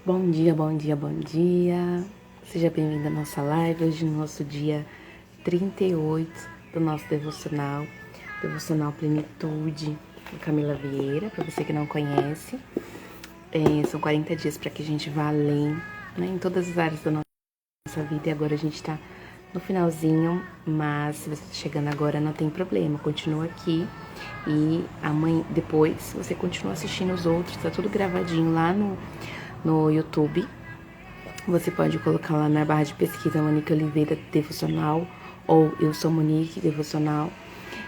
Bom dia, bom dia, bom dia. Seja bem-vindo à nossa live. Hoje no nosso dia 38 do nosso devocional Plenitude, com Camila Vieira, para você que não conhece. São 40 dias para que a gente vá além, né, em todas as áreas da nossa vida. E agora a gente tá no finalzinho, mas se você tá chegando agora não tem problema, continua aqui. E amanhã, depois, você continua assistindo os outros, tá tudo gravadinho lá no YouTube. Você pode colocar lá na barra de pesquisa Monique Oliveira Devocional ou Eu Sou Monique Devocional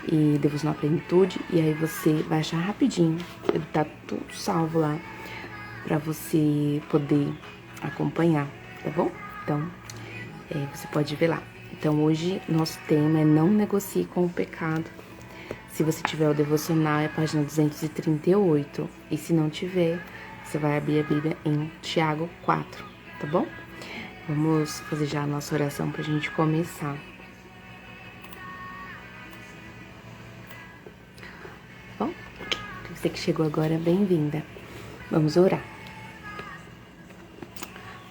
e Devocional Plenitude, e aí você vai achar rapidinho, tá tudo salvo lá pra você poder acompanhar, tá bom? Então, você pode ver lá. Então, hoje nosso tema é não negocie com o pecado. Se você tiver o devocional, é a página 238. E se não tiver, você vai abrir a Bíblia em Tiago 4, tá bom? Vamos fazer já a nossa oração pra gente começar. Bom, você que chegou agora, bem-vinda. Vamos orar.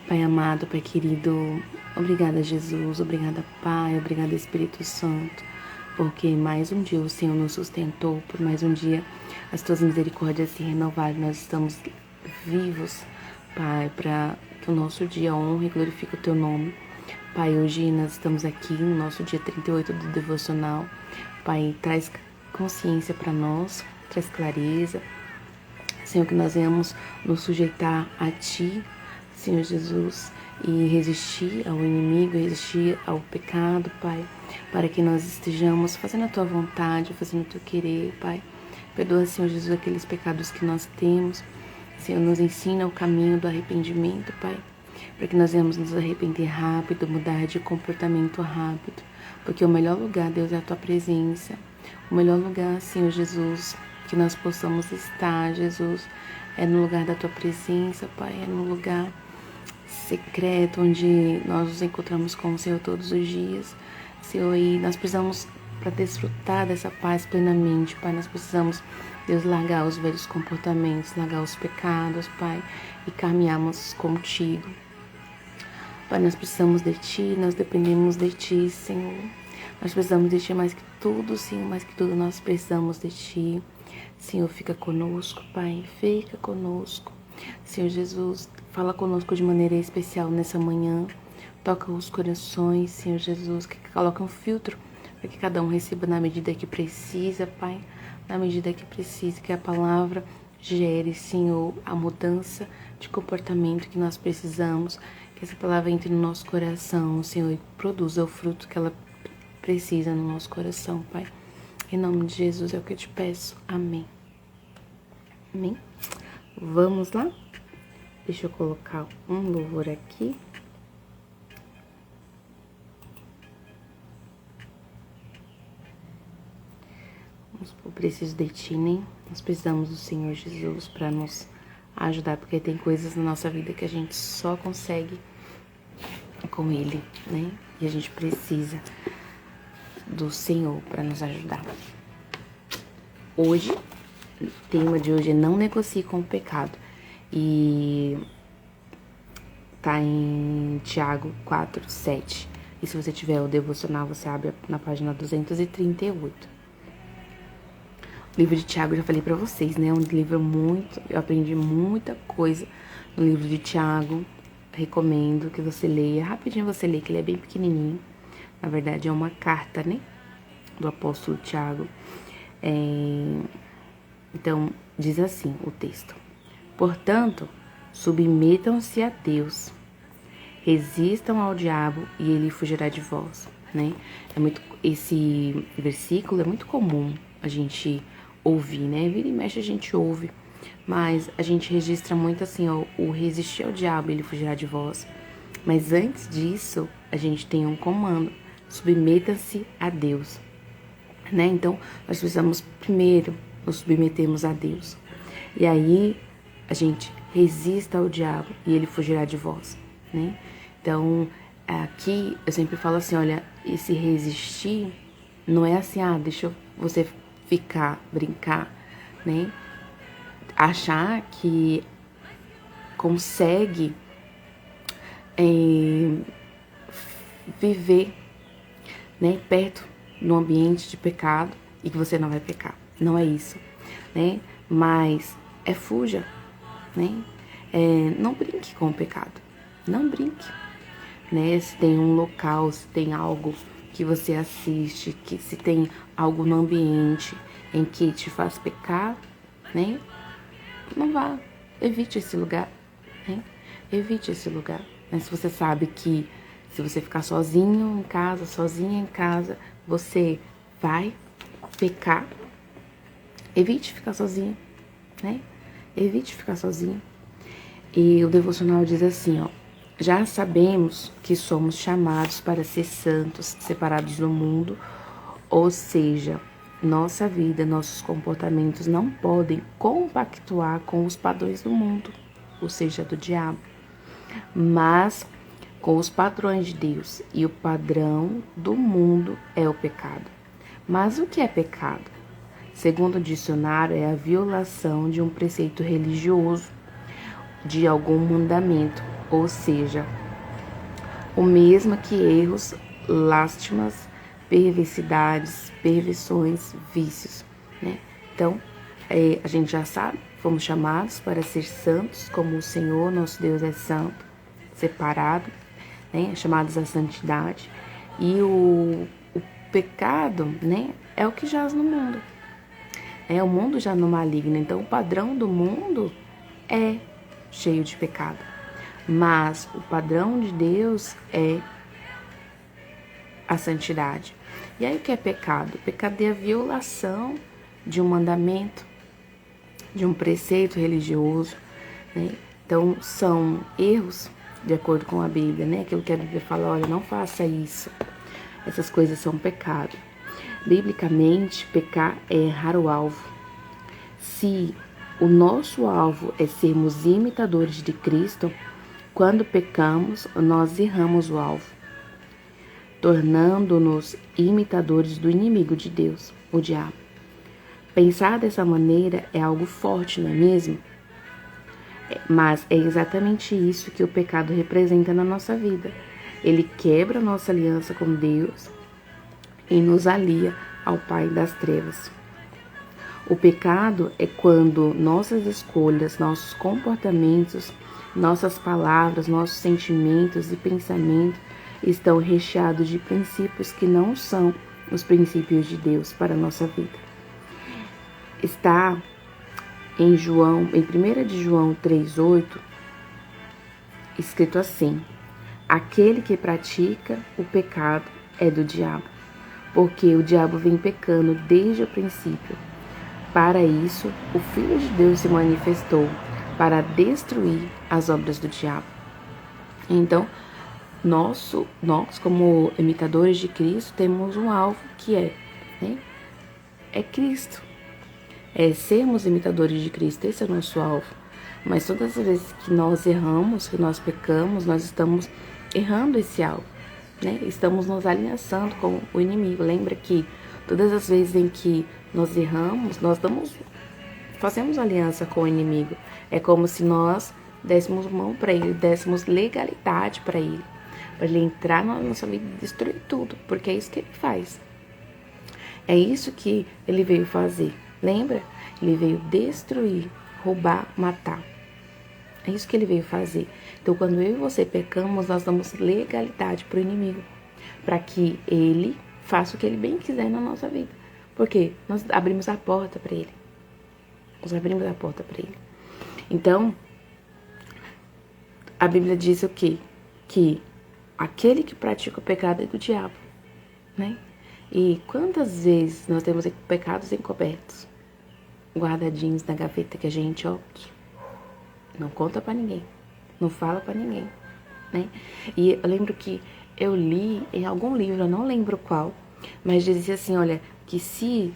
Pai amado, Pai querido, obrigada, Jesus, obrigada, Pai, obrigada, Espírito Santo, porque mais um dia o Senhor nos sustentou, por mais um dia as tuas misericórdias se renovaram, nós estamos vivos, Pai, para que o nosso dia honre e glorifique o teu nome. Pai, hoje nós estamos aqui no nosso dia 38 do devocional. Pai, traz consciência para nós, traz clareza. Senhor, que nós venhamos nos sujeitar a Ti, Senhor Jesus, e resistir ao inimigo, resistir ao pecado, Pai, para que nós estejamos fazendo a Tua vontade, fazendo o Teu querer, Pai. Perdoa, Senhor Jesus, aqueles pecados que nós temos. Senhor, nos ensina o caminho do arrependimento, Pai, para que nós venhamos nos arrepender rápido, mudar de comportamento rápido, porque o melhor lugar, Deus, é a Tua presença. O melhor lugar, Senhor Jesus, que nós possamos estar, Jesus, é no lugar da Tua presença, Pai, é no lugar secreto, onde nós nos encontramos com o Senhor todos os dias, Senhor, e nós precisamos, para desfrutar dessa paz plenamente, Pai, nós precisamos, Deus, largar os velhos comportamentos, largar os pecados, Pai, e caminharmos contigo. Pai, nós precisamos de Ti, nós dependemos de Ti, Senhor. Nós precisamos de Ti mais que tudo, Senhor, mais que tudo nós precisamos de Ti. Senhor, fica conosco, Pai, fica conosco. Senhor Jesus, fala conosco de maneira especial nessa manhã. Toca os corações, Senhor Jesus, que coloca um filtro para que cada um receba na medida que precisa, Pai. Na medida que precisa, que a palavra gere, Senhor, a mudança de comportamento que nós precisamos. Que essa palavra entre no nosso coração, Senhor, e produza o fruto que ela precisa no nosso coração, Pai. Em nome de Jesus é o que eu te peço. Amém. Amém. Vamos lá? Deixa eu colocar um louvor aqui. Eu preciso de Ti, né? Nós precisamos do Senhor Jesus para nos ajudar, porque tem coisas na nossa vida que a gente só consegue com Ele, né? E a gente precisa do Senhor para nos ajudar. Hoje, o tema de hoje é não negocie com o pecado. E tá em Tiago 4, 7. E se você tiver o devocional, você abre na página 238. O livro de Tiago, eu já falei pra vocês, né? É um livro eu aprendi muita coisa no livro de Tiago. Recomendo que você leia. Rapidinho você lê, que ele é bem pequenininho. Na verdade, é uma carta, né? Do apóstolo Tiago. Então, diz assim o texto. Portanto, submetam-se a Deus. Resistam ao diabo e ele fugirá de vós, né? Esse versículo é muito comum a gente ouvir, né? Vira e mexe a gente ouve, mas a gente registra muito assim, ó, o resistir ao diabo e ele fugirá de vós. Mas antes disso, a gente tem um comando, submeta-se a Deus, né? Então, nós precisamos primeiro nos submetermos a Deus. E aí, a gente resista ao diabo e ele fugirá de vós, né? Então, aqui eu sempre falo assim, olha, esse resistir não é assim, deixa você ficar, brincar, né? Achar que consegue viver, né, perto no ambiente de pecado e que você não vai pecar. Não é isso, né? Mas fuja, né? Não brinque com o pecado. Não brinque, né? Se tem um local, se tem algo que você assiste, que se tem algo no ambiente em que te faz pecar, né? Não vá, evite esse lugar, né? Evite esse lugar. Mas se você sabe que se você ficar sozinho em casa, sozinha em casa, você vai pecar, evite ficar sozinho, né? Evite ficar sozinho. E o devocional diz assim, ó: já sabemos que somos chamados para ser santos, separados do mundo, ou seja, nossa vida, nossos comportamentos não podem compactuar com os padrões do mundo, ou seja, do diabo, mas com os padrões de Deus. E o padrão do mundo é o pecado. Mas o que é pecado? Segundo o dicionário, é a violação de um preceito religioso, de algum mandamento, ou seja, o mesmo que erros, lástimas, perversidades, perversões, vícios, né? Então, a gente já sabe, fomos chamados para ser santos, como o Senhor, nosso Deus, é santo, separado, né? Chamados à santidade. E o pecado, né, é o que jaz no mundo. O mundo já no maligno, então o padrão do mundo é cheio de pecado. Mas o padrão de Deus é a santidade. E aí o que é pecado? Pecado é a violação de um mandamento, de um preceito religioso, né? Então são erros de acordo com a Bíblia, né? Aquilo que a Bíblia fala, olha, não faça isso. Essas coisas são pecado. Biblicamente, pecar é errar o alvo. Se o nosso alvo é sermos imitadores de Cristo, quando pecamos, nós erramos o alvo, tornando-nos imitadores do inimigo de Deus, o diabo. Pensar dessa maneira é algo forte, não é mesmo? Mas é exatamente isso que o pecado representa na nossa vida. Ele quebra a nossa aliança com Deus e nos alia ao Pai das trevas. O pecado é quando nossas escolhas, nossos comportamentos, nossas palavras, nossos sentimentos e pensamentos estão recheados de princípios que não são os princípios de Deus para a nossa vida. Está em 1 de João 3,8, escrito assim: aquele que pratica o pecado é do diabo, porque o diabo vem pecando desde o princípio. Para isso, o Filho de Deus se manifestou, para destruir as obras do diabo. Então, nós como imitadores de Cristo, temos um alvo que é Cristo. É sermos imitadores de Cristo, esse é o nosso alvo. Mas todas as vezes que nós erramos, que nós pecamos, nós estamos errando esse alvo, né? Estamos nos aliançando com o inimigo. Lembra que todas as vezes em que nós erramos, nós fazemos aliança com o inimigo. É como se nós dessemos mão para ele, dessemos legalidade para ele entrar na nossa vida e destruir tudo, porque é isso que ele faz. É isso que ele veio fazer. Lembra? Ele veio destruir, roubar, matar. É isso que ele veio fazer. Então, quando eu e você pecamos, nós damos legalidade para o inimigo, para que ele faça o que ele bem quiser na nossa vida. Porque nós abrimos a porta para ele. Nós abrimos a porta para ele. Então, a Bíblia diz o quê? Que aquele que pratica o pecado é do diabo, né? E quantas vezes nós temos pecados encobertos, guardadinhos na gaveta, que a gente, não conta pra ninguém, não fala pra ninguém, né? E eu lembro que eu li em algum livro, eu não lembro qual, mas dizia assim, olha, que se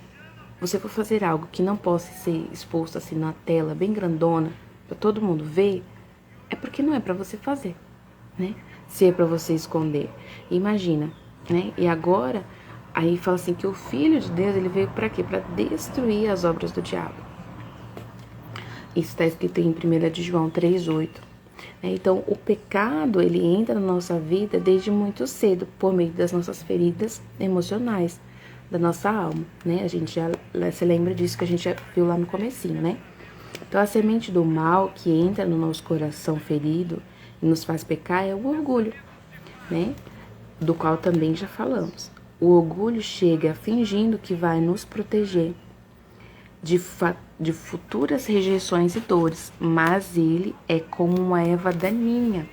você for fazer algo que não possa ser exposto assim na tela, bem grandona, pra todo mundo ver, é porque não é pra você fazer, né? Se é pra você esconder. Imagina, né? E agora, aí fala assim que o Filho de Deus, ele veio pra quê? Pra destruir as obras do diabo. Isso está escrito em 1 de João 3,8. né? Então, o pecado, ele entra na nossa vida desde muito cedo, por meio das nossas feridas emocionais, da nossa alma, né? A gente já se lembra disso que a gente já viu lá no comecinho, né? Então, a semente do mal que entra no nosso coração ferido e nos faz pecar é o orgulho, né? Do qual também já falamos. O orgulho chega fingindo que vai nos proteger de futuras rejeições e dores, mas ele é como uma erva daninha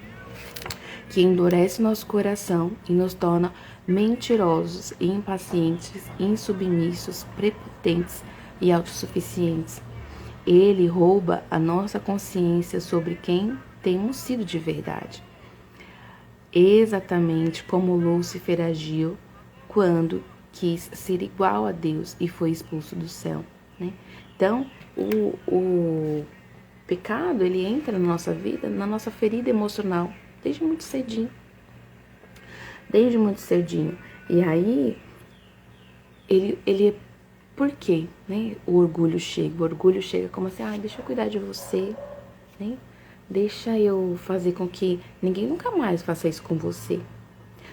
que endurece nosso coração e nos torna mentirosos, impacientes, insubmissos, prepotentes e autossuficientes. Ele rouba a nossa consciência sobre quem temos sido de verdade. Exatamente como Lúcifer agiu quando quis ser igual a Deus e foi expulso do céu, né? Então, o pecado, ele entra na nossa vida, na nossa ferida emocional, desde muito cedinho. Desde muito cedinho. E aí, ele por quê, né? O orgulho chega como assim, deixa eu cuidar de você, né? Deixa eu fazer com que ninguém nunca mais faça isso com você.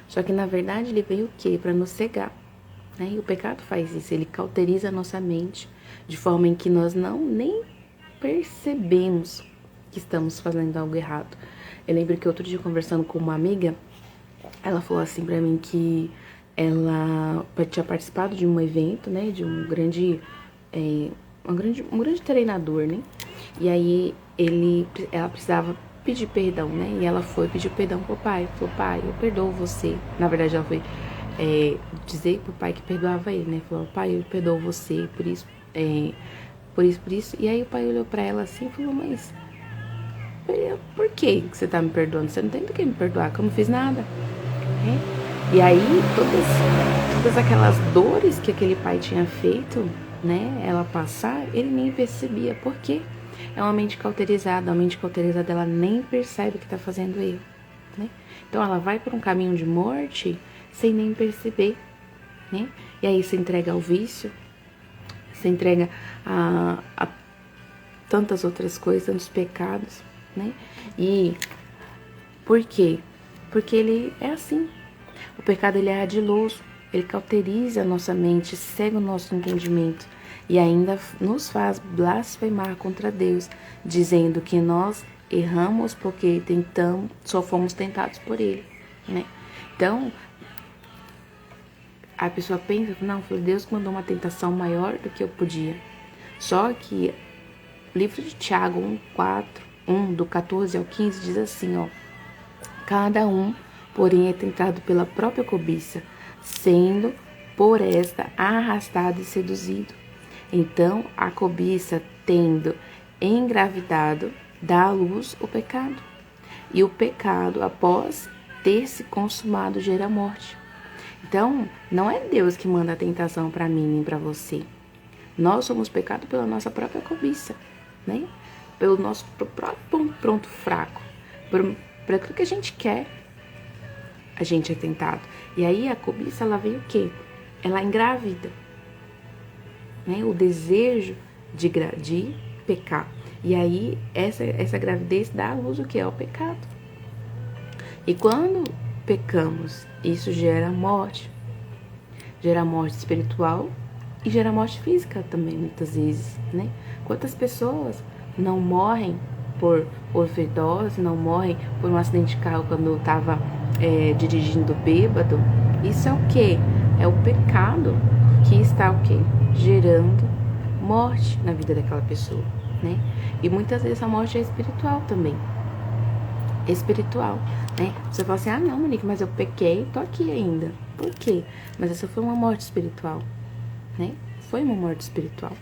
Só que, na verdade, ele veio o quê? Para nos cegar, né? E o pecado faz isso, ele cauteriza a nossa mente, de forma em que nós nem percebemos que estamos fazendo algo errado. Eu lembro que outro dia, conversando com uma amiga, ela falou assim pra mim que ela tinha participado de um evento, né, de um grande treinador, né, e aí ela precisava pedir perdão, né, e ela foi pedir perdão pro pai, falou, pai, eu perdoo você. Na verdade, ela foi dizer pro pai que perdoava ele, né, falou, pai, eu perdoo você por isso, por isso, e aí o pai olhou pra ela assim e falou, mas por que você tá me perdoando? Você não tem do que me perdoar, que eu não fiz nada. E aí, todas aquelas dores que aquele pai tinha feito, né, ela passar, ele nem percebia. Por quê? É uma mente cauterizada. A mente cauterizada, ela nem percebe que tá fazendo erro, né? Então, ela vai por um caminho de morte sem nem perceber, né? E aí, se entrega ao vício, se entrega a tantas outras coisas, tantos pecados, né? E por quê? Porque ele é assim. O pecado, ele é ardiloso, ele cauteriza a nossa mente, cega o nosso entendimento e ainda nos faz blasfemar contra Deus, dizendo que nós erramos porque só fomos tentados por ele, né? Então, a pessoa pensa, não, foi Deus que mandou uma tentação maior do que eu podia. Só que o livro de Tiago 1, do 14 ao 15, diz assim, ó, cada um, porém, é tentado pela própria cobiça, sendo por esta arrastado e seduzido. Então, a cobiça, tendo engravidado, dá à luz o pecado. E o pecado, após ter se consumado, gera morte. Então, não é Deus que manda a tentação para mim nem para você. Nós somos pecados pela nossa própria cobiça, né? Pelo nosso próprio ponto fraco, por aquilo que a gente quer, a gente é tentado. E aí a cobiça, ela vem o quê? Ela engravida, né? O desejo de pecar. E aí essa gravidez dá à luz o que é o pecado. E quando pecamos, isso gera morte espiritual e gera morte física também, muitas vezes, né? Quantas pessoas não morrem por overdose, não morrem por um acidente de carro quando estava dirigindo bêbado? Isso é o quê? É o pecado que está o quê? Gerando morte na vida daquela pessoa, né? E muitas vezes a morte é espiritual também. Espiritual, né? Você fala assim, não, Monique, mas eu pequei, tô aqui ainda. Por quê? Mas essa foi uma morte espiritual, né? Foi uma morte espiritual.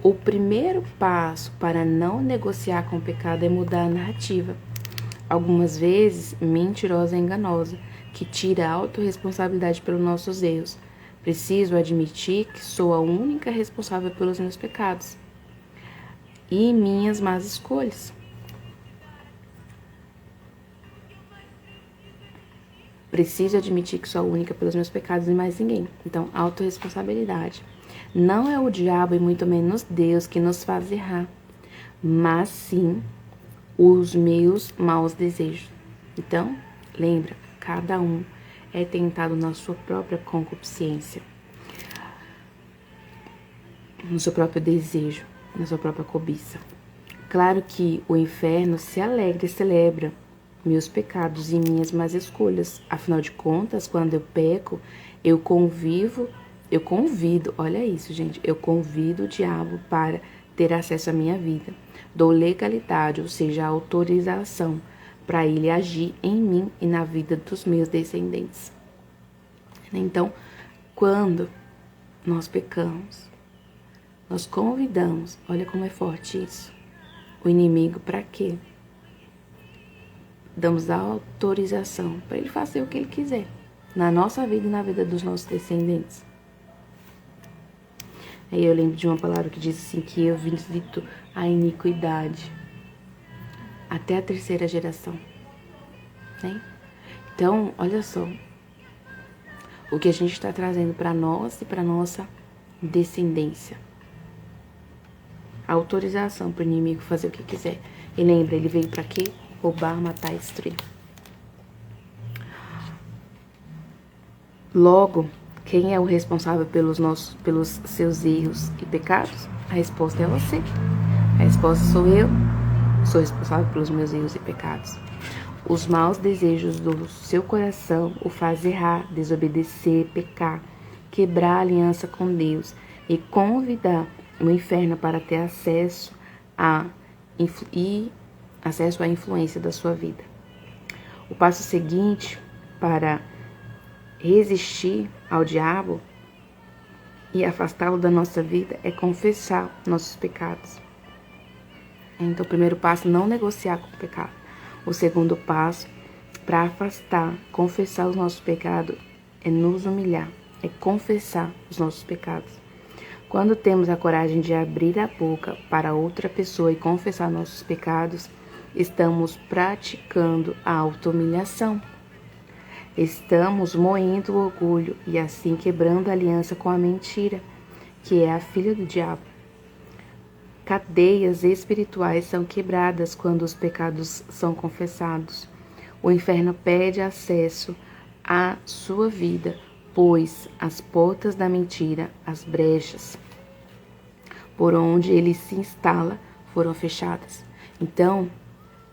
O primeiro passo para não negociar com o pecado é mudar a narrativa, algumas vezes mentirosa e enganosa, que tira a autorresponsabilidade pelos nossos erros. Preciso admitir que sou a única responsável pelos meus pecados e minhas más escolhas. Preciso admitir que sou a única pelos meus pecados e mais ninguém. Então, autorresponsabilidade. Não é o diabo e muito menos Deus que nos faz errar, mas sim os meus maus desejos. Então, lembra, cada um é tentado na sua própria concupiscência, no seu próprio desejo, na sua própria cobiça. Claro que o inferno se alegra e celebra meus pecados e minhas más escolhas. Afinal de contas, quando eu peco, eu convido, olha isso, gente, eu convido o diabo para ter acesso à minha vida. Dou legalidade, ou seja, autorização para ele agir em mim e na vida dos meus descendentes. Então, quando nós pecamos, nós convidamos, olha como é forte isso, o inimigo para quê? Damos a autorização para ele fazer o que ele quiser, na nossa vida e na vida dos nossos descendentes. Aí eu lembro de uma palavra que diz assim, que eu visito a iniquidade até a 3ª geração, né? Então, olha só, o que a gente está trazendo para nós e para nossa descendência. A autorização para o inimigo fazer o que quiser. E lembra, ele veio para quê? Roubar, matar e destruir. Logo, quem é o responsável pelos seus erros e pecados? A resposta é você. A resposta sou eu. Sou responsável pelos meus erros e pecados. Os maus desejos do seu coração o faz errar, desobedecer, pecar, quebrar a aliança com Deus e convidar o inferno para ter acesso à influência da sua vida. O passo seguinte para resistir ao diabo e afastá-lo da nossa vida é confessar nossos pecados. Então, o primeiro passo, não negociar com o pecado. O segundo passo, para afastar, confessar os nossos pecados, é nos humilhar, é confessar os nossos pecados. Quando temos a coragem de abrir a boca para outra pessoa e confessar nossos pecados, estamos praticando a auto-humilhação. Estamos moendo o orgulho e assim quebrando a aliança com a mentira, que é a filha do diabo. Cadeias espirituais são quebradas quando os pecados são confessados. O inferno pede acesso à sua vida, pois as portas da mentira, as brechas por onde ele se instala, foram fechadas. Então,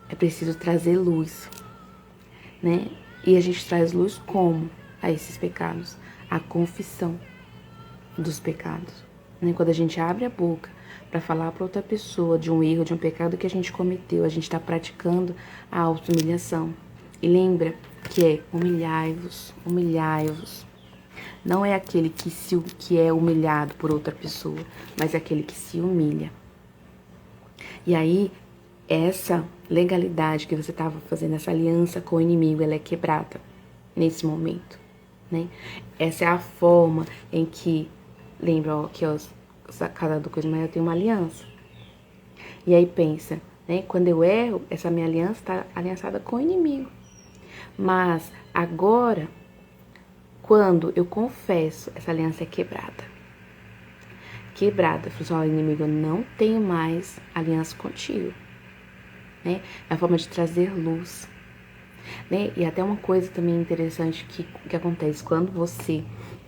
é preciso trazer luz, né? E a gente traz luz como? A esses pecados? A confissão dos pecados. Né? Quando a gente abre a boca para falar para outra pessoa de um erro, de um pecado que a gente cometeu, a gente está praticando a auto-humilhação. E lembra que é humilhai-vos, humilhai-vos. Não é aquele que é humilhado por outra pessoa, mas é aquele que se humilha. E aí, essa legalidade que você estava fazendo, essa aliança com o inimigo, ela é quebrada nesse momento, né? Essa é a forma em que, lembra, ó, que cada coisa maior tem uma aliança. E aí pensa, né? Quando eu erro, essa minha aliança está aliançada com o inimigo. Mas agora, quando eu confesso, essa aliança é quebrada. Quebrada. Eu falo assim, ó, inimigo, eu não tenho mais aliança contigo. Né? É a forma de trazer luz. Né? E até uma coisa também interessante que acontece quando você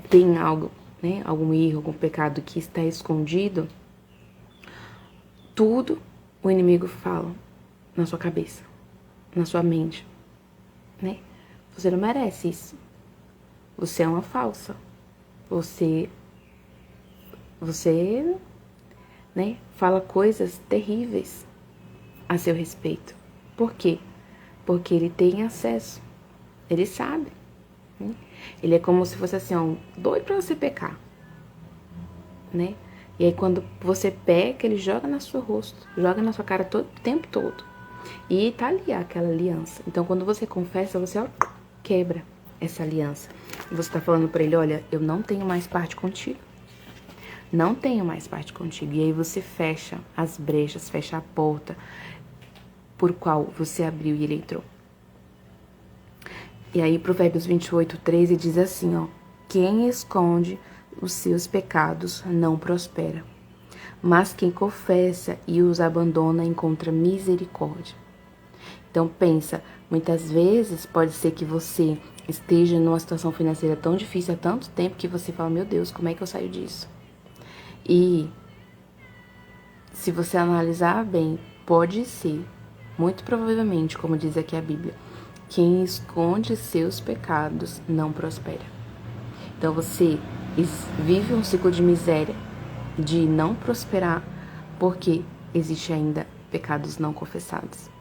tem algo, né? Algum erro, algum pecado que está escondido, tudo o inimigo fala na sua cabeça, na sua mente. Né? Você não merece isso. Você é uma falsa. Você né, fala coisas terríveis a seu respeito. Por quê? Porque ele tem acesso. Ele sabe. Né? Ele é como se fosse assim, ó, doido pra você pecar. Né? E aí quando você peca, ele joga no seu rosto, joga na sua cara o tempo todo. E tá ali aquela aliança. Então quando você confessa, você ó, quebra essa aliança. E você tá falando pra ele, olha, eu não tenho mais parte contigo. Não tenho mais parte contigo. E aí você fecha as brechas, fecha a porta por qual você abriu e ele entrou. E aí Provérbios 28:13 diz assim, ó: quem esconde os seus pecados não prospera, mas quem confessa e os abandona encontra misericórdia. Então pensa, muitas vezes pode ser que você esteja numa situação financeira tão difícil há tanto tempo que você fala, meu Deus, como é que eu saio disso? E se você analisar bem, pode ser, muito provavelmente, como diz aqui a Bíblia, quem esconde seus pecados não prospera. Então você vive um ciclo de miséria, de não prosperar, porque existe ainda pecados não confessados.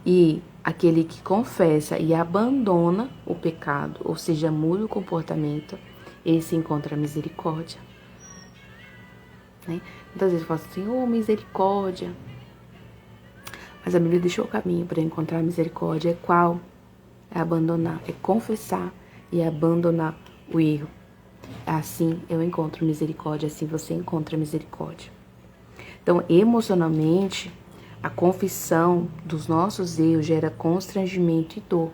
E aquele que confessa e abandona o pecado, ou seja, muda o comportamento, esse encontra misericórdia. Né? Muitas vezes eu falo assim, oh, misericórdia. Mas a Bíblia deixou o caminho para encontrar misericórdia. É qual? É abandonar, é confessar e abandonar o erro. Assim eu encontro misericórdia, assim você encontra misericórdia. Então, emocionalmente, a confissão dos nossos erros gera constrangimento e dor.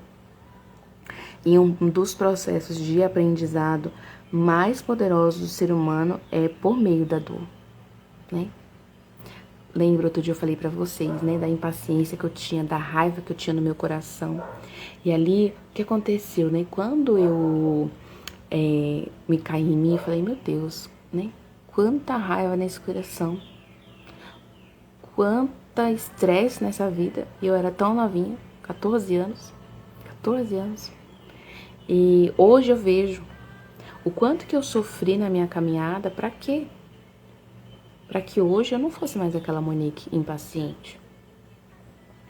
E um dos processos de aprendizado mais poderosos do ser humano é por meio da dor, né? Lembro, outro dia eu falei pra vocês, né, da impaciência que eu tinha, da raiva que eu tinha no meu coração. E ali, o que aconteceu, né? Quando eu me caí em mim, eu falei, meu Deus, né? Quanta raiva nesse coração. Quanta estresse nessa vida. E eu era tão novinha, 14 anos. 14 anos. E hoje eu vejo o quanto que eu sofri na minha caminhada, pra quê? Para que hoje eu não fosse mais aquela Monique impaciente.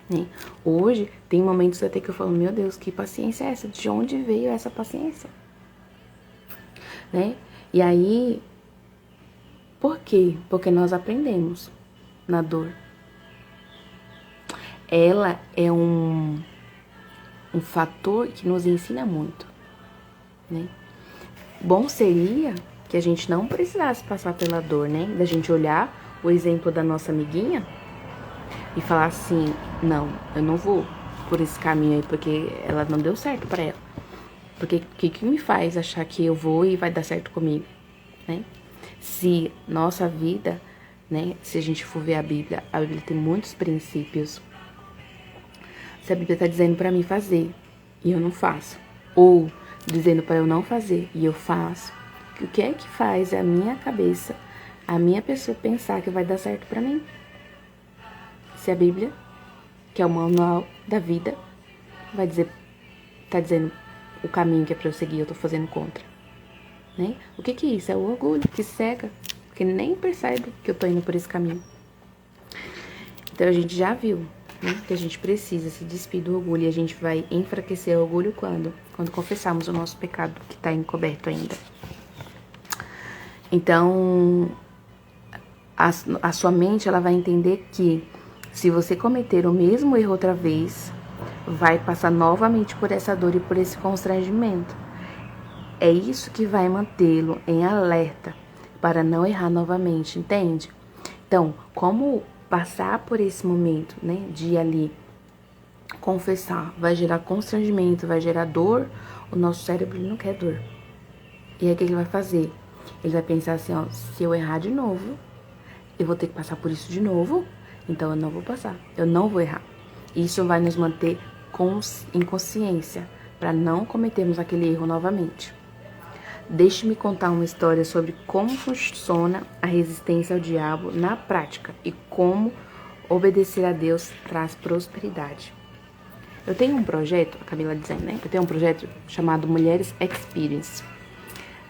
Né? Hoje tem momentos até que eu falo, meu Deus, que paciência é essa? De onde veio essa paciência? Né? E aí, por quê? Porque nós aprendemos na dor. Ela é um fator que nos ensina muito. Né? Bom seria que a gente não precisasse passar pela dor, né? Da gente olhar o exemplo da nossa amiguinha e falar assim, não, eu não vou por esse caminho aí, porque ela não deu certo pra ela. Porque o que me faz achar que eu vou e vai dar certo comigo, né? Se nossa vida, né, se a gente for ver a Bíblia tem muitos princípios. Se a Bíblia tá dizendo pra mim fazer e eu não faço, ou dizendo pra eu não fazer e eu faço, o que é que faz a minha cabeça, a minha pessoa pensar que vai dar certo pra mim? Se a Bíblia, que é o manual da vida, vai dizer, tá dizendo o caminho que é pra eu seguir, eu tô fazendo contra, né? O que é isso? É o orgulho que cega, que nem percebe que eu tô indo por esse caminho. Então a gente já viu, né, que a gente precisa se despir do orgulho, e a gente vai enfraquecer o orgulho quando confessarmos o nosso pecado que tá encoberto ainda. Então, a sua mente, ela vai entender que se você cometer o mesmo erro outra vez, vai passar novamente por essa dor e por esse constrangimento. É isso que vai mantê-lo em alerta para não errar novamente, entende? Então, como passar por esse momento, né, de ali confessar, vai gerar constrangimento, vai gerar dor, o nosso cérebro não quer dor. E aí o que ele vai fazer? Ele vai pensar assim, ó, se eu errar de novo, eu vou ter que passar por isso de novo, então eu não vou passar, eu não vou errar. Isso vai nos manter em consciência, para não cometermos aquele erro novamente. Deixe-me contar uma história sobre como funciona a resistência ao diabo na prática e como obedecer a Deus traz prosperidade. Eu tenho um projeto, a Camila dizendo, né? Eu tenho um projeto chamado Mulheres Experience.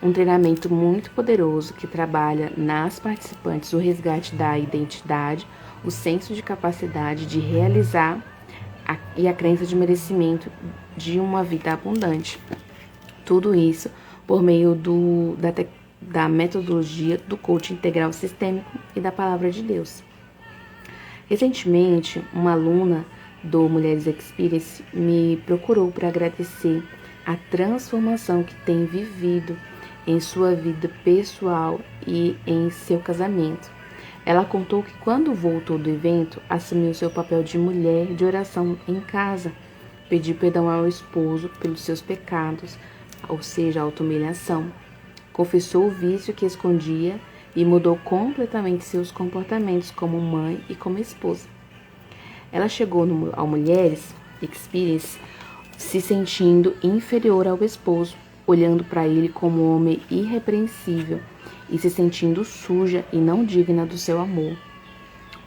Um treinamento muito poderoso que trabalha nas participantes o resgate da identidade, o senso de capacidade de realizar e a crença de merecimento de uma vida abundante. Tudo isso por meio da metodologia do coaching integral sistêmico e da palavra de Deus. Recentemente, uma aluna do Mulheres Experience me procurou para agradecer a transformação que tem vivido em sua vida pessoal e em seu casamento. Ela contou que quando voltou do evento, assumiu seu papel de mulher de oração em casa, pediu perdão ao esposo pelos seus pecados, ou seja, a auto-humilhação, confessou o vício que escondia e mudou completamente seus comportamentos como mãe e como esposa. Ela chegou ao Mulheres Experience se sentindo inferior ao esposo, olhando para ele como um homem irrepreensível e se sentindo suja e não digna do seu amor,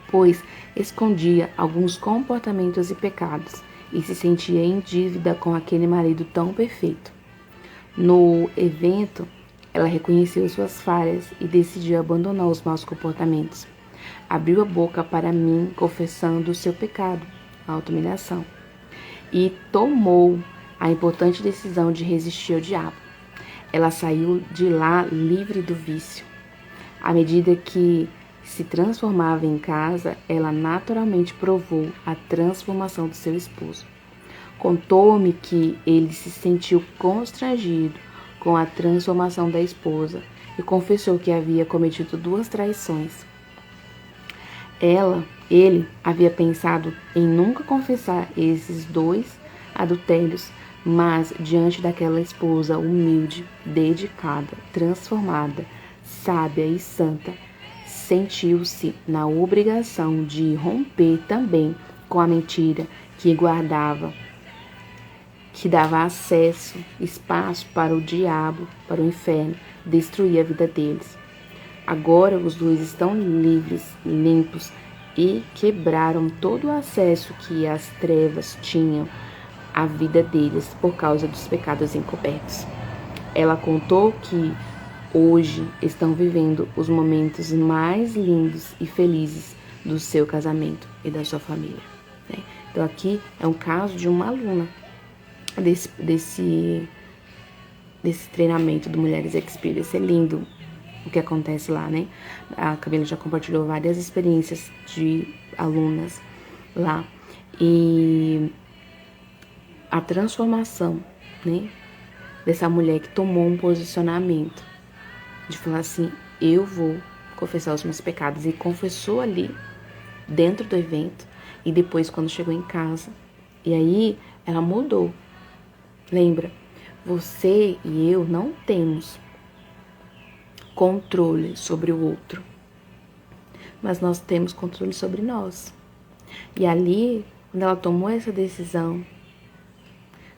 pois escondia alguns comportamentos e pecados e se sentia em dívida com aquele marido tão perfeito. No evento, ela reconheceu suas falhas e decidiu abandonar os maus comportamentos. Abriu a boca para mim, confessando o seu pecado, a auto-humilhação, e tomou a importante decisão de resistir ao diabo. Ela saiu de lá livre do vício. À medida que se transformava em casa, ela naturalmente provou a transformação do seu esposo. Contou-me que ele se sentiu constrangido com a transformação da esposa e confessou que havia cometido 2 traições. Ele havia pensado em nunca confessar esses 2 adultérios, mas diante daquela esposa humilde, dedicada, transformada, sábia e santa, sentiu-se na obrigação de romper também com a mentira que guardava, que dava acesso, espaço para o diabo, para o inferno, destruir a vida deles. Agora os 2 estão livres, limpos e quebraram todo o acesso que as trevas tinham à vida deles por causa dos pecados encobertos. Ela contou que hoje estão vivendo os momentos mais lindos e felizes do seu casamento e da sua família, né? Então aqui é um caso de uma aluna desse treinamento do Mulheres Experience. É lindo o que acontece lá, né? A Camila já compartilhou várias experiências de alunas lá. E a transformação, né, dessa mulher que tomou um posicionamento de falar assim, eu vou confessar os meus pecados, e confessou ali dentro do evento e depois quando chegou em casa. E aí ela mudou. Lembra, você e eu não temos controle sobre o outro, mas nós temos controle sobre nós. E ali, quando ela tomou essa decisão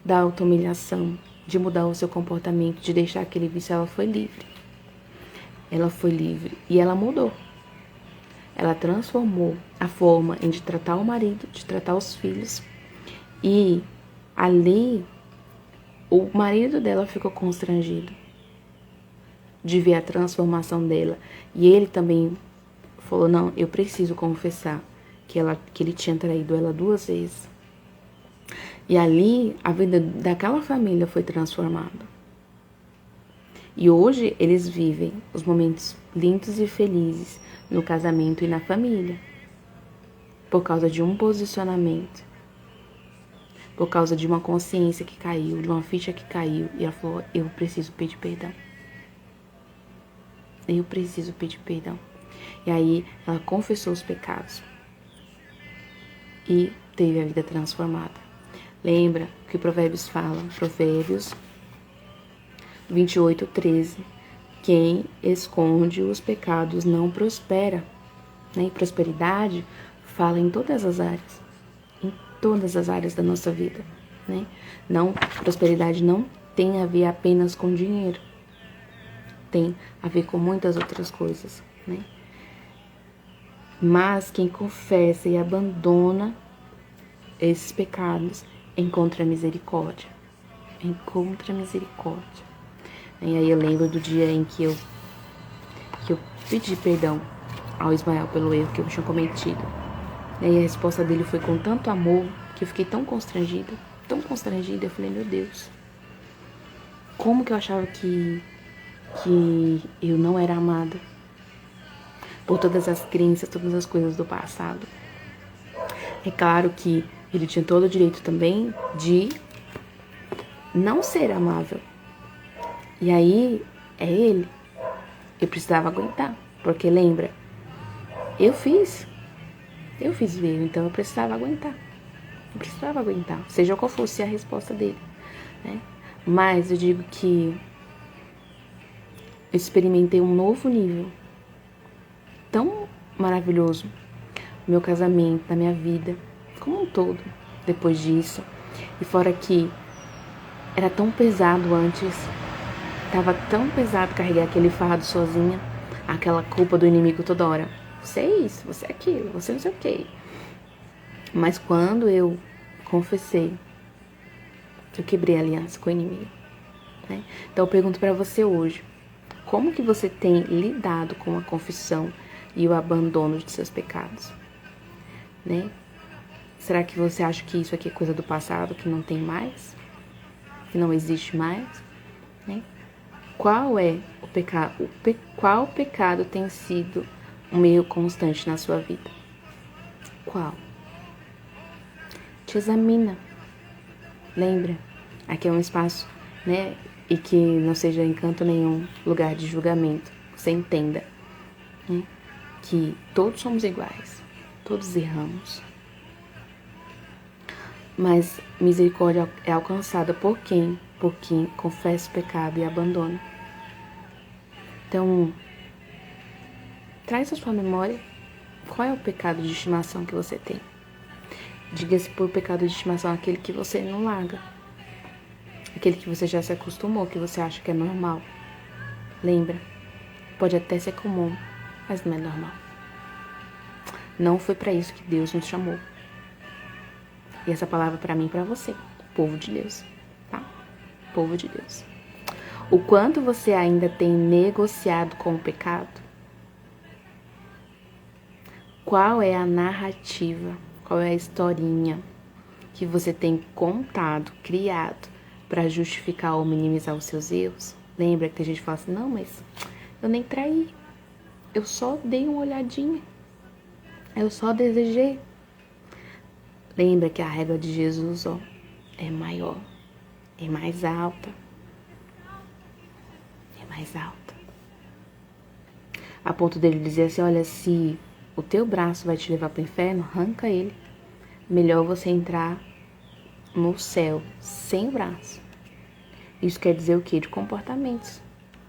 da auto-humilhação, de mudar o seu comportamento, de deixar aquele vício, ela foi livre. Ela foi livre e ela mudou. Ela transformou a forma de tratar o marido, de tratar os filhos. E ali, o marido dela ficou constrangido de ver a transformação dela. E ele também falou, não, eu preciso confessar que ele tinha traído ela 2 vezes. E ali, a vida daquela família foi transformada. E hoje, eles vivem os momentos lindos e felizes no casamento e na família. Por causa de um posicionamento. Por causa de uma consciência que caiu, de uma ficha que caiu. E ela falou, eu preciso pedir perdão. Eu preciso pedir perdão. E aí, ela confessou os pecados. E teve a vida transformada. Lembra que Provérbios fala, Provérbios 28:13, quem esconde os pecados não prospera, né? E prosperidade fala em todas as áreas da nossa vida, né? Não, prosperidade não tem a ver apenas com dinheiro, tem a ver com muitas outras coisas, né? Mas quem confessa e abandona esses pecados encontra misericórdia. Encontra misericórdia. E aí eu lembro do dia em que eu pedi perdão ao Ismael pelo erro que eu tinha cometido. E aí a resposta dele foi com tanto amor que eu fiquei tão constrangida. Eu falei, meu Deus, como que eu achava que eu não era amada por todas as crenças, todas as coisas do passado. É claro que ele tinha todo o direito também de não ser amável. E aí, é ele. Eu precisava aguentar. Porque lembra, eu fiz ver, então eu precisava aguentar. Seja qual fosse a resposta dele, né? Mas eu digo que eu experimentei um novo nível tão maravilhoso no meu casamento, na minha vida, como um todo. depois disso. E fora que era tão pesado antes, tava tão pesado carregar aquele fardo sozinha, aquela culpa do inimigo toda hora. Você é isso, você é aquilo, você não sei o quê. Mas quando eu confessei, eu quebrei a aliança com o inimigo, né? Então eu pergunto pra você hoje, como que você tem lidado com a confissão e o abandono de seus pecados, né? Será que você acha que isso aqui é coisa do passado, que não tem mais? Que não existe mais, né? Qual é o pecado? Qual pecado tem sido um erro constante na sua vida? Qual? Te examina. Lembra? Aqui é um espaço, né? E que não seja em canto nenhum lugar de julgamento. Você entenda, né? Que todos somos iguais. Todos erramos. Mas misericórdia é alcançada por quem? Por quem confessa o pecado e abandona. Então, traz à sua memória qual é o pecado de estimação que você tem. Diga-se por pecado de estimação aquele que você não larga. Aquele que você já se acostumou, que você acha que é normal. Lembra? Pode até ser comum, mas não é normal. Não foi para isso que Deus nos chamou. E essa palavra para mim e para você, povo de Deus, tá? Povo de Deus. O quanto você ainda tem negociado com o pecado? Qual é a narrativa, qual é a historinha que você tem contado, criado para justificar ou minimizar os seus erros? Lembra que tem gente que fala assim, não, mas eu nem traí, eu só dei uma olhadinha, eu só desejei. Lembra que a régua de Jesus, ó, é maior, é mais alta. É mais alta. A ponto dele dizer assim, olha, se o teu braço vai te levar para o inferno, arranca ele. Melhor você entrar no céu sem o braço. Isso quer dizer o quê? De comportamentos,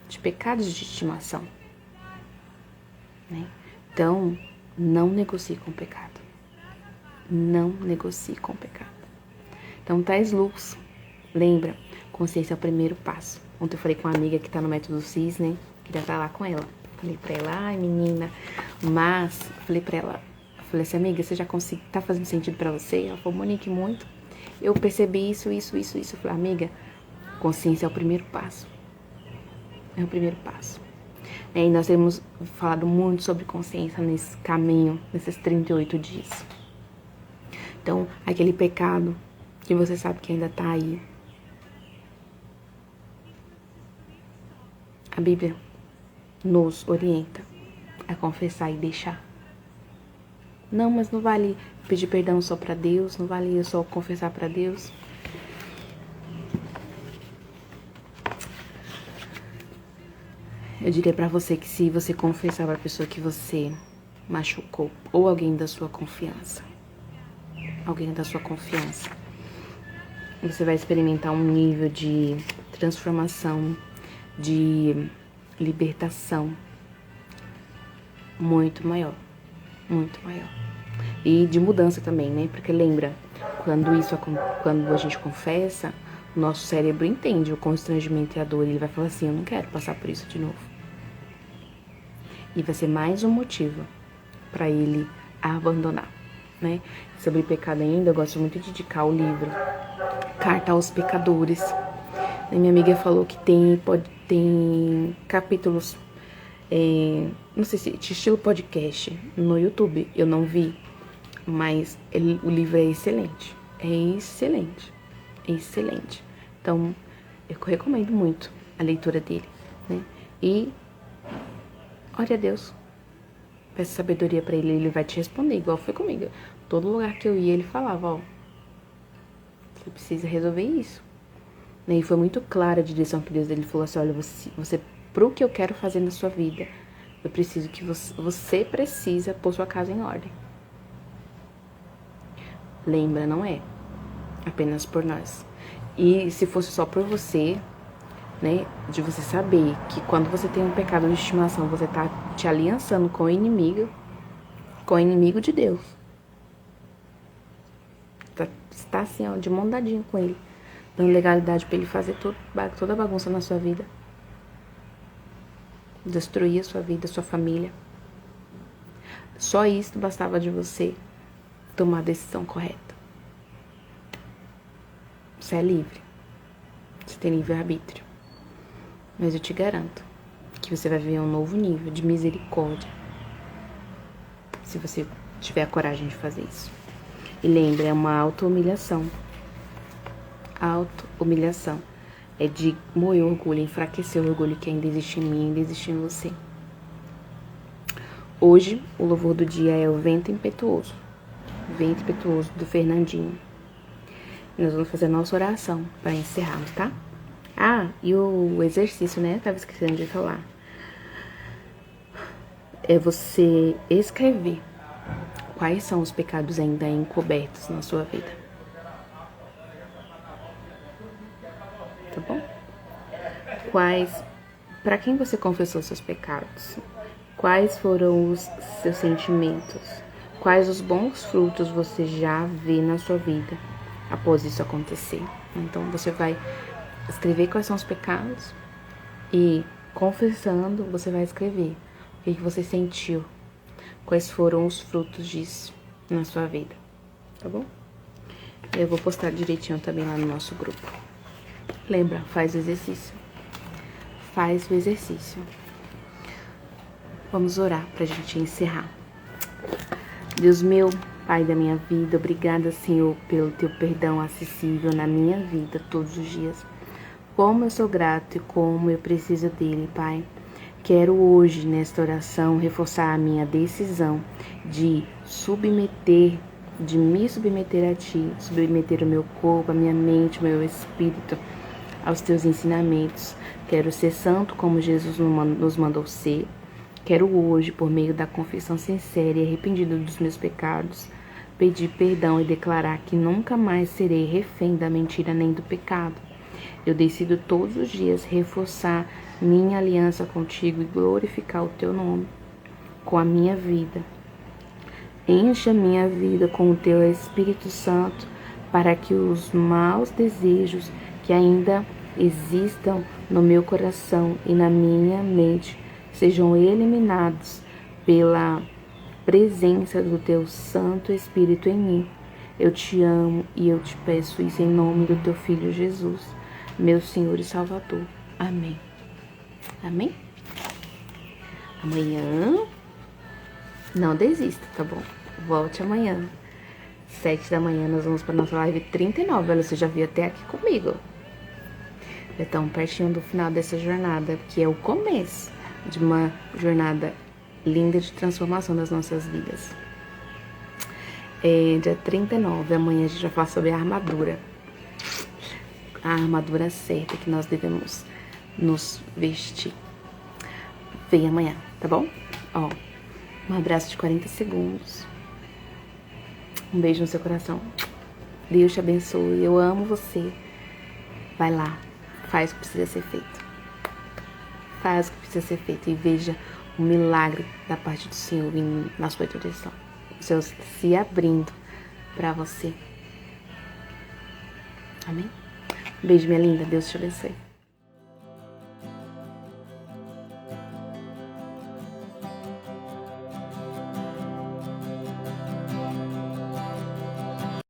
de pecados de estimação, né? Então, não negocie com o pecado. Não negocie com o pecado. Então, traz luz. Lembra, consciência é o primeiro passo. Ontem eu falei com uma amiga que tá no método CIS, né? Queria estar lá com ela. Falei pra ela, ai menina, mas... Falei pra ela, falei assim, amiga, você já conseguiu, tá fazendo sentido pra você? Ela falou, Monique, muito. Eu percebi isso. Eu falei, amiga, consciência é o primeiro passo. É o primeiro passo. E nós temos falado muito sobre consciência nesse caminho, nesses 38 dias. Então, aquele pecado que você sabe que ainda tá aí. A Bíblia nos orienta a confessar e deixar. Não, mas não vale pedir perdão só pra Deus, não vale eu só confessar pra Deus. Eu diria pra você que se você confessar pra pessoa que você machucou, ou alguém da sua confiança, você vai experimentar um nível de transformação, de libertação muito maior, e de mudança também, né? Porque lembra, quando a gente confessa, o nosso cérebro entende o constrangimento e a dor, e ele vai falar assim, eu não quero passar por isso de novo. E vai ser mais um motivo para ele abandonar, né? Sobre pecado ainda, eu gosto muito de indicar o livro Carta aos Pecadores. A minha amiga falou que tem capítulos, não sei se de estilo podcast no YouTube, eu não vi, mas o livro é excelente, excelente. Então, eu recomendo muito a leitura dele, né? E ore a Deus, peça sabedoria pra ele vai te responder, igual foi comigo. Todo lugar que eu ia, ele falava, ó, você precisa resolver isso. E foi muito clara a direção que Deus dele falou assim, olha, você pro que eu quero fazer na sua vida, eu preciso que você precisa pôr sua casa em ordem. Lembra, não é apenas por nós. E se fosse só por você, né, de você saber que quando você tem um pecado de estimação, você tá te aliançando com o inimigo de Deus. está assim, ó, de mão dadinha com ele, dando legalidade pra ele fazer toda a bagunça na sua vida. Destruir a sua vida, a sua família. Só isso bastava de você tomar a decisão correta. Você é livre. Você tem livre-arbítrio. Mas eu te garanto que você vai viver um novo nível de misericórdia se você tiver a coragem de fazer isso. E lembre, é uma auto-humilhação. Auto-humilhação. É de moer o orgulho, enfraquecer o orgulho que ainda existe em mim, ainda existe em você. Hoje, o louvor do dia é o Vento Impetuoso. Vento Impetuoso, do Fernandinho. E nós vamos fazer a nossa oração para encerrarmos, tá? Ah, e o exercício, né? Tava esquecendo de falar. É você escrever quais são os pecados ainda encobertos na sua vida. Tá bom? Para quem você confessou seus pecados? Quais foram os seus sentimentos? Quais os bons frutos você já vê na sua vida após isso acontecer? Então você vai escrever quais são os pecados e, confessando, você vai escrever o que você sentiu, quais foram os frutos disso na sua vida, tá bom? Eu vou postar direitinho também lá no nosso grupo. Lembra, faz o exercício. Faz o exercício. Vamos orar pra gente encerrar. Deus meu, Pai da minha vida, obrigada, Senhor, pelo teu perdão acessível na minha vida todos os dias. Como eu sou grato e como eu preciso dele, Pai. Quero hoje, nesta oração, reforçar a minha decisão de me submeter a Ti, submeter o meu corpo, a minha mente, o meu espírito aos Teus ensinamentos. Quero ser santo como Jesus nos mandou ser. Quero hoje, por meio da confissão sincera e arrependida dos meus pecados, pedir perdão e declarar que nunca mais serei refém da mentira nem do pecado. Eu decido todos os dias reforçar minha aliança contigo e glorificar o teu nome com a minha vida. Enche a minha vida com o teu Espírito Santo para que os maus desejos que ainda existam no meu coração e na minha mente sejam eliminados pela presença do teu Santo Espírito em mim. Eu te amo e eu te peço isso em nome do teu Filho Jesus, meu Senhor e Salvador. Amém. Amém? Amanhã, não desista, tá bom? Volte amanhã. 7 da manhã nós vamos para nossa live 39. Olha, você já viu até aqui comigo. Já estamos pertinho do final dessa jornada, que é o começo de uma jornada linda de transformação das nossas vidas. Dia 39, amanhã a gente vai falar sobre a armadura. A armadura certa que nós devemos nos vestir. Vem amanhã, tá bom? Ó, um abraço de 40 segundos. Um beijo no seu coração. Deus te abençoe. Eu amo você. Vai lá, faz o que precisa ser feito. Faz o que precisa ser feito e veja o milagre da parte do Senhor na sua direção. O Senhor se abrindo para você. Amém? Um beijo, minha linda. Deus te abençoe.